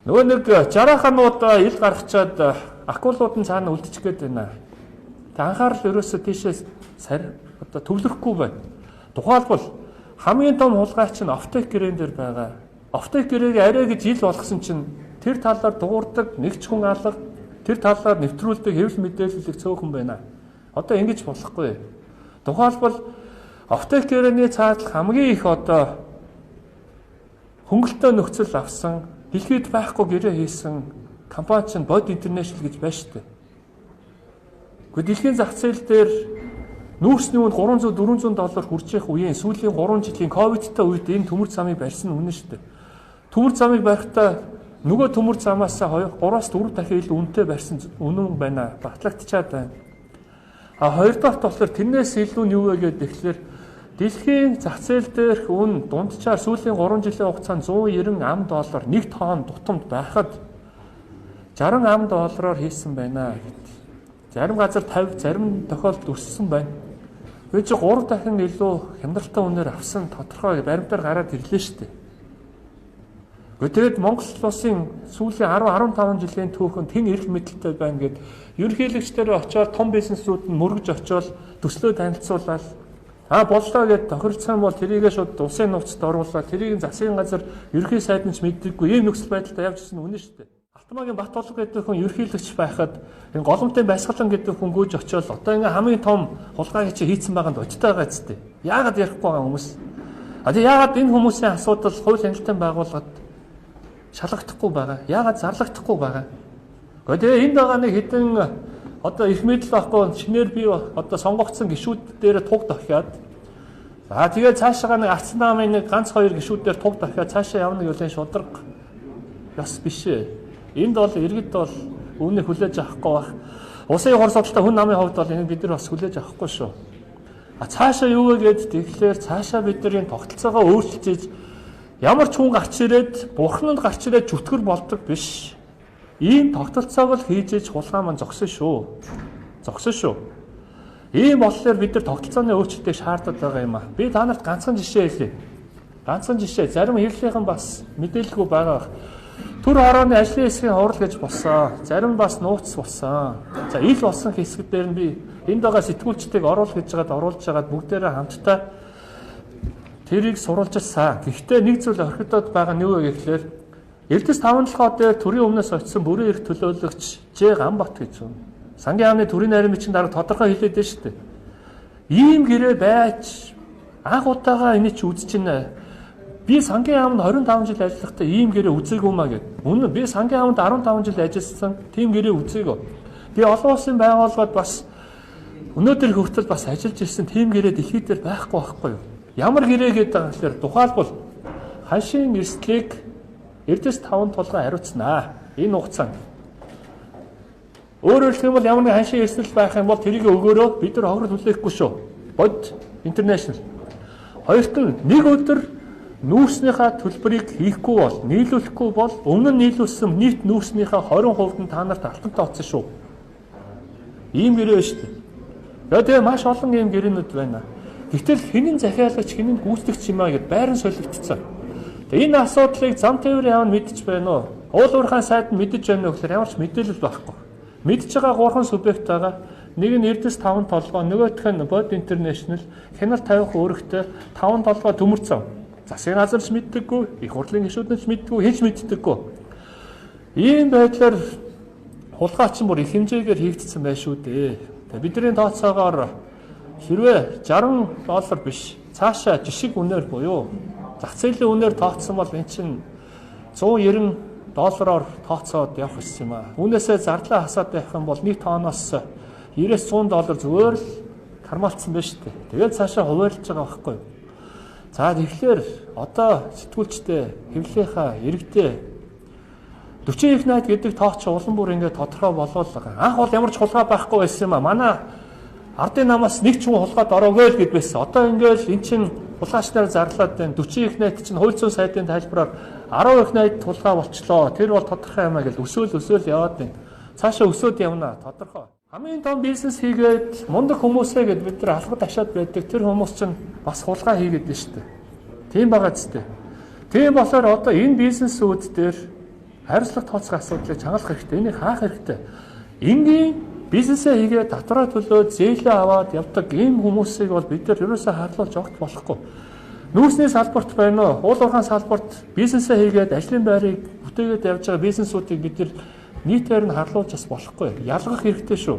Нөгөө нэг жараханууд ил гаргачаад акулууд нь цаана үлдчих гээд байна. Тэг анхаарал ерөөсөө тийшээ төвлөрөхгүй байна. Тухайлбал хамгийн том хулгайч нь офтек гэрээн дээр байгаа. Офтек гэрээг арай гэж ил болгосон чинь тэр талаар дуурдаг, нэгч хүн алга, тэр талаар нэвтрүүлдэг хэвлэл мэдээллийг цөөхөн байна. Одоо ингэж болохгүй. Тухайлбал офтек гэрээний цаадал хамгийн их хөнгөлтөө нөхцөл авсан, дэлхийд байхгүй гэрээ хийсэн компани чинь Bod International гэж байна шүү дээ. Гэхдээ дэлхийн зах зээл дээр нүүрсний үнд $300-400 хүрч явах үеийн сүүлийн 3 жилийн ковидтай үед энэ төмөр замыг барьсан үнэн шүү дээ. Төмөр замыг барихдаа нөгөө төмөр замаас 3-4 дахин илүү үнэтэй барьсан үнэн байна. Батлагдчихад байна. Хоёр дахь болохоор тэрнээс илүү нь юу вэ гэдэг тэгэхээр дэлхийн зах зээл дээрх үн дунджаар сүүлийн 3 жилийн хугацаанд $190 1 тонн дутамд байхад $60 хийсэн байна гэдэг. Зарим газар 50, зарим тохиолдолд өссөн байна. Бид чи 3 дахин илүү хямдалтай үнээр авсан тодорхой баримтаар гараад ирлээ шүү дээ. Гэхдээ Монгол улсын сүүлийн 10-15 жилийн түүхэнд хэн эрх мэдэлтэй байна гэд ерөнхийлөгчдөр очиод том бизнесүүд нь мөргөж очиод төслөө танилцуулаад боллоо гэд тохиролцсон бол тэрийгээ шууд улсын нууцд оруулаад тэрийг засгийн газар ерөнхий сайд нь ч мэддэггүй ийм нөхцөл байдалтай явж ирсэн үнэн шүү дээ. Алтмаагийн Бат Толго гэдэг хүн ерөнхийлөгч байхад энэ голомтын Баясгалан гэдэг хүн гүйж очиод одоо ингээ хамгийн том хулгайг чи хийцэн байгаанд очтой байгаа зү. Яагаад ярихгүй байгаа хүмүүс? Тэгээ яагаад энэ хүмүүсийн асуудал хууль хяналтын байгууллагад шалгагдахгүй байгаа? Яагаад зарлагдахгүй байгаа? Тэгээ энд байгаа нэг хэдэн их мэдл байхгүй шинээр би сонгогдсон гишүүд дээр туг дохиад тэгээ цаашаа нэг арц намын нэг ганц хоёр гишүүд дээр туг дохиад цаашаа явна гэвэл шудраг ёс биш ээ. Энд бол иргэд бол үүнийг хүлээж авахгүй байх. Улсын хор судалтай хүн намын хувьд бол энэ бид нар бас хүлээж авахгүй шүү. Цаашаа юу вэ гэд тэгэхээр цаашаа бидний тогтолцоогоо өөрчилж ямар ч хүн гарч ирээд бурхнанд гарч ирээд зүтгэр болдог биш. Ийм тогтолцоог л хийж иж хулгай маань зогсон шүү. Зогсон шүү. Ийм болохоор бид нар тогтолцооны өөрчлөлтийг шаарддаг байгаа юм аа. Би та нарт ганцхан жишээ хэлье. Ганцхан жишээ. Зарим хэвлэлийнхэн бас мэдээлэлгүй байгаа. Төр хорооны ажлын хэсгийн хурал гэж болсон. Зарим бас нууц болсон. За ил болсон хэсгүүд дээр нь би энд байгаа сэтгүүлчдийг оруулах гэж оруулж байгаад бүгдээрээ хамтдаа тэрийг сурвалжилсан. Гэхдээ нэг зүйл орхидод байгаа нь юу вэ гэхээр Эрдэс 5 толгой дээр төрийн өмнөөс очисон бүрэн эрх төлөөлөгч Ж Ганбат гэж байна. Сангийн яамны төрийн нарийн бичгийн дарга тодорхой хэлээд байна шүү дээ. Ийм гэрээ байж анх удаага энийг ч үзэж байна. Би сангийн яамд 25 жил ажиллахдаа ийм гэрээ үзээгүй маа гэд. Үнэн би сангийн яамд 15 жил ажилласан тийм гэрээ үзээгүй. Би олон улсын байгууллагад бас өнөөдөр хүртэл бас ажиллаж ирсэн тийм гэрээ дэлхийд дээр байхгүй юу? Ямар гэрээ гэдэг юм гэхээр тухайлбал ханшийн эрсдлийг Эрдэс 5 толгой хариуцнаа. Энэ хугацаанд. Өөрөөр хэлбэл ямар нэг ханшийн эрсдэл байх юм бол тэрийг өгөөрөө бид нар хохирол хүлээхгүй шүү. Bod International. Хоёрт нь нэг өдөр нүүрснийхээ төлбөрийг хийхгүй бол, нийлүүлэхгүй бол өмнө нь нийлүүлсэн нийт нүүрснийхээ 20% нь та нарт алтан тооцсон шүү. Ийм гэрээ шүү дээ. Тэгээ маш олон ийм гэрээнүүд байна. Гэтэл хинэн захиалагч, хинэн гүйцэтгэгч юм аа гэд байран солигдсон. Энэ асуудлыг зам тээврийн яам нь мэдчих байна уу? Уул уурхайн сайд нь мэдэж байна уу гэхээр ямар ч мэдээлэл байхгүй. Мэдж байгаа 3 субъект байгаа. Нэг нь Эрдэс 5 толгой, нөгөөх нь Bod International, хяналт тавих үүрэгтэй 5 толгой төмөр зам. Засгийн газар ч мэддэггүй, их хурлын гишүүд нь ч мэддэггүй, хэн ч мэддэггүй. Ийм байдлаар хулгайч бүр их хэмжээгээр хийгдсэн байх шүү дээ. Тэгээ бидний тооцоогоор хэрвээ $60 биш, цаашаа жишг үнээр буюу зах зээлийн үнээр тооцсон бол эн чинь $190 тооцоод явах гэсэн юм аа. Үүнээсээ зарлаа хасаад байх юм бол нэг тооноос $90-100 зүгээр л кармалцсан байна шүү дээ. Тэгээд цаашаа хуваарлаж байгаа байхгүй юу? За тэгэхээр одоо сэтгүүлчтэй хэвлэлийнхаа иргэдээ 40 их найд гэдэг тооч улам бүр ингээд тодорхой болоод байгаа. Анх бол ямар ч хулгай байхгүй байсан юм аа. Манай ардын намаас нэг ч хүн хулгайд ороогүй л гэд байсан. Одоо ингээд эн чинь хулгайч нар зарлаад байна. 40 их найд чинь хууль зүйн сайдын тайлбараар 10 их найд хулгай болчлоо. Тэр бол тодорхой юм аа гэж өсөөл яваад байна. Цаашаа өсөөд явна тодорхой. Хамгийн том бизнес хийгээд мундаг хүмүүсээ гэд бид нар алхад ашаад байдаг. Тэр хүмүүс чинь бас хулгай хийгээд байна шүү дээ. Тийм байгаа зү. Тийм болохоор одоо энэ бизнесүүд дээр хариуцлага тооцох асуудлыг чангалах хэрэгтэй. Энийг хаах хэрэгтэй. Энгийн бизнесээ хийгээд татвараа төлөөд зээлээ аваад явдаг ийм хүмүүсийг бол бид нар ерөөсөө харлуулж огт болохгүй. Нүүрсний салбарт байна уу? Уул уурхайн салбарт бизнесээ хийгээд ажлын байрыг бүтээгээд явж байгаа бизнесүүдийг бид нар нийтээр нь харлуулж бас болохгүй. Ялгах хэрэгтэй шүү.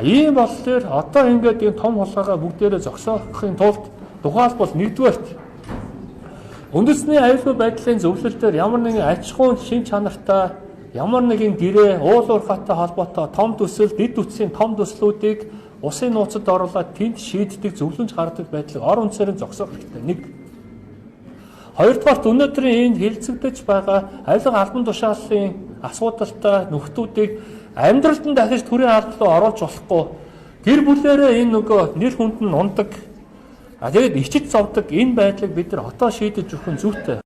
Ийм болохоор одоо ингээд ийм том хулгайгаа бүгдээрээ зогсоохын тулд тухайлбал нэгдүгээрт үндэсний аюулгүй байдлын зөвлөл дээр ямар нэгэн аж ахуйн шин чанартай ямар нэгэн гэрээ уул уурхайтай холбоотой том төсөл, дэд үтсийн том төслүүдийг усын нууцад оруулаад тэнд шийддэг зөвлөмж гаргадаг байдлыг ор үнсээр нь зогсоох хэрэгтэй. Нэг. Хоёрдугаарт өнөөдрийн энэ хилцэгдэж байгаа авилга албан тушааллын асуудалтай нөхдүүдийг амьдралд нь дахиж төрийн албан руу оруулж болохгүй. Гэр бүлээрээ энэ нөгөө нэр хүнд нь ундаг. Тэгээд ичиж зовдөг энэ байдлыг бид нар одоо шийдэж өгөх нь зүйтэй.